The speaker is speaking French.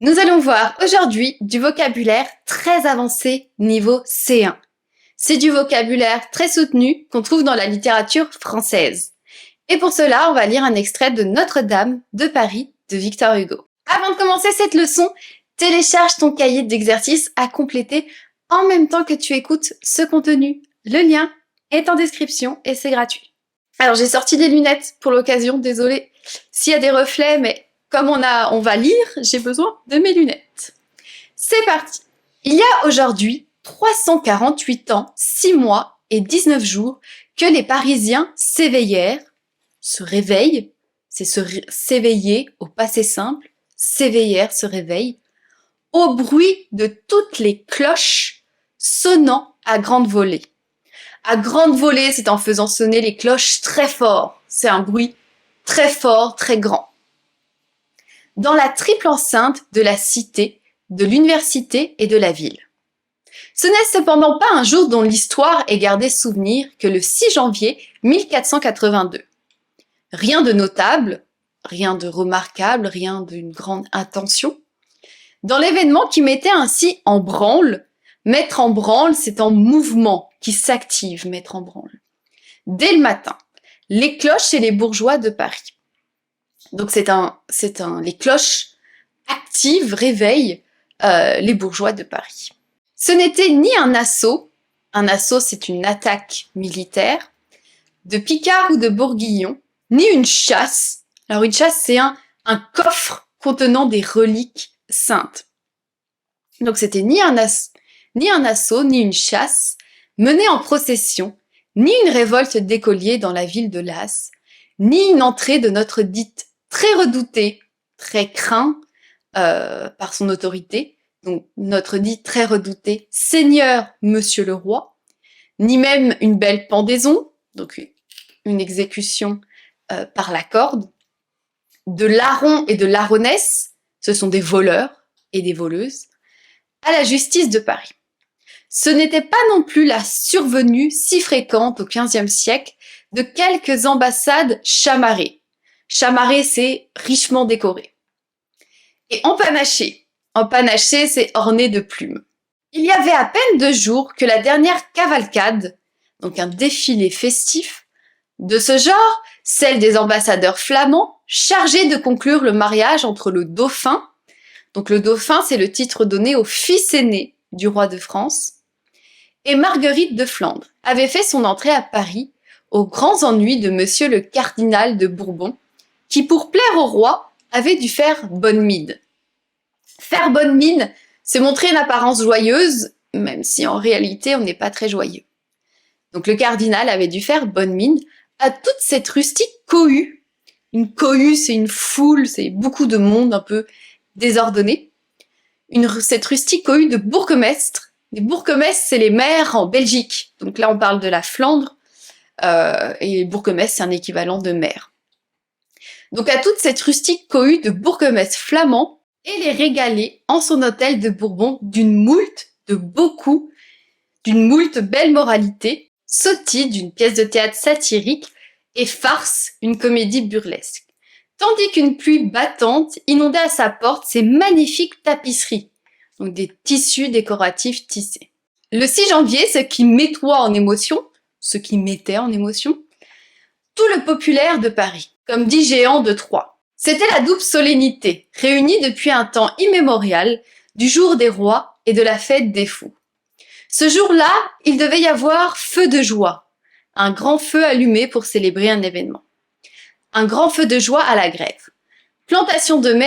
Nous allons voir aujourd'hui du vocabulaire très avancé niveau C1. C'est du vocabulaire très soutenu qu'on trouve dans la littérature française. Et pour cela, on va lire un extrait de Notre-Dame de Paris de Victor Hugo. Avant de commencer cette leçon, télécharge ton cahier d'exercices à compléter en même temps que tu écoutes ce contenu. Le lien est en description et c'est gratuit. Alors j'ai sorti des lunettes pour l'occasion, désolée s'il y a des reflets, mais comme on va lire, j'ai besoin de mes lunettes. C'est parti. Il y a aujourd'hui 348 ans, 6 mois et 19 jours que les Parisiens s'éveillèrent, se réveillent, c'est s'éveiller au passé simple, s'éveillèrent, se réveillent, au bruit de toutes les cloches sonnant à grande volée. À grande volée, c'est en faisant sonner les cloches très fort. C'est un bruit très fort, très grand. Dans la triple enceinte de la cité, de l'université et de la ville. Ce n'est cependant pas un jour dont l'histoire ait gardé souvenir que le 6 janvier 1482. Rien de notable, rien de remarquable, rien d'une grande intention. Dans l'événement qui mettait ainsi en branle, mettre en branle, c'est en mouvement qui s'active, mettre en branle. Dès le matin, les cloches et les bourgeois de Paris. Donc les cloches actives réveillent les bourgeois de Paris. Ce n'était ni un assaut c'est une attaque militaire, de Picard ou de Bourguignon, ni une chasse. Alors une chasse, c'est un coffre contenant des reliques saintes. Donc c'était ni un assaut, ni une chasse, menée en procession, ni une révolte d'écoliers dans la ville de Las, ni une entrée de notre dite très redouté, très craint par son autorité, donc notre dit très redouté Seigneur Monsieur le Roi, ni même une belle pendaison, donc une exécution par la corde, de larrons et de larronnesses, ce sont des voleurs et des voleuses, à la justice de Paris. Ce n'était pas non plus la survenue si fréquente au XVe siècle de quelques ambassades chamarrées. Chamarré, c'est richement décoré. Et empanaché. Empanaché, c'est orné de plumes. Il y avait à peine 2 jours que la dernière cavalcade, donc un défilé festif, de ce genre, celle des ambassadeurs flamands, chargés de conclure le mariage entre le dauphin, donc le dauphin, c'est le titre donné au fils aîné du roi de France, et Marguerite de Flandre, avait fait son entrée à Paris, aux grands ennuis de monsieur le cardinal de Bourbon, qui, pour plaire au roi, avait dû faire bonne mine. Faire bonne mine, c'est montrer une apparence joyeuse, même si en réalité on n'est pas très joyeux. Donc le cardinal avait dû faire bonne mine à toute cette rustique cohue. Une cohue, c'est une foule, c'est beaucoup de monde un peu désordonné. Cette rustique cohue de bourgmestres. Les bourgmestres, c'est les maires en Belgique. Donc là, on parle de la Flandre, et bourgmestre, c'est un équivalent de maire. Donc à toute cette rustique cohue de bourgmestres flamands et les régaler en son hôtel de Bourbon d'une moult belle moralité, sottise d'une pièce de théâtre satirique et farce une comédie burlesque. Tandis qu'une pluie battante inondait à sa porte ces magnifiques tapisseries, donc des tissus décoratifs tissés. Le 6 janvier, ce qui mettait en émotion, tout le populaire de Paris, comme dit Géant de Troyes. C'était la double solennité, réunie depuis un temps immémorial, du jour des rois et de la fête des fous. Ce jour-là, il devait y avoir feu de joie, un grand feu allumé pour célébrer un événement. Un grand feu de joie à la grève. Plantation de mai